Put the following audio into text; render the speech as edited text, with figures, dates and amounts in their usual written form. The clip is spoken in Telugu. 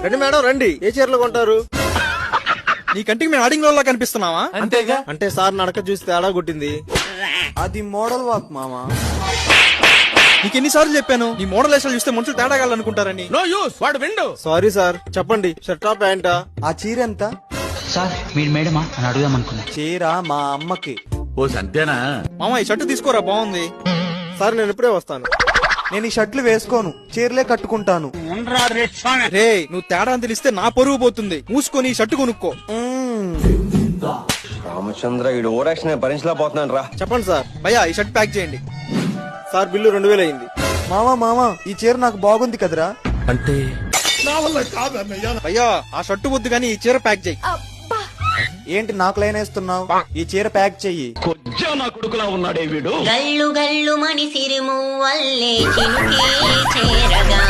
రండి మేడం రండి, ఏ చీరలు కొంటారు? నీ కంటికి మేము ఆడింగ్ లో కనిపిస్తున్నావా? అంతేగా. అంటే సార్ నడక చూసి తేడా కొట్టింది. అది మోడల్ వాక్ మామా. నీకు ఎన్నిసార్లు చెప్పాను నీ మోడల్ వేషాలు చూస్తే మనుషులు తేడాగాలనుకుంటారని. నో యూస్, వాడు విండు. సారీ సార్, చెప్పండి షర్టా ప్యాంటా? ఆ చీర ఎంత? సార్ మీరు మేడమా అని అడుగుదాం అనుకున్నా. చీర మా అమ్మకి. ఓ సంతేనా? మామ ఈ షర్టు తీసుకోరా, బాగుంది. సార్ నేను ఇప్పుడే వస్తాను. నేను ఈ షర్ట్లు వేసుకోను, చీరలే కట్టుకుంటాను. రే నువ్వు తేడా అని తెలిస్తే నా పరువు పోతుంది. మూసుకొని ఈ షర్టు కొనుక్కో. రామచంద్ర ఈడు ఓరాక్షన్ భరించలేకపోతున్నాను రా. చెప్పండి సార్. భయ్యా ఈ షర్ట్ ప్యాక్ చేయండి. సార్ బిల్లు 2000 అయింది. మామా ఈ చీర నాకు బాగుంది కదరా. అంటే భయ్యా ఆ షర్టు వద్దు కానీ ఈ చీర ప్యాక్ చేయి. ఏంటి నాకు లైన్ వేస్తున్నావు? ఈ చీర ప్యాక్ చెయ్యి. కొజ్జా నా కొడుకులా ఉన్నాడే వీడు. గల్లు గల్లు మణి సిరిమువ్వల్లే చినుకే చేరగా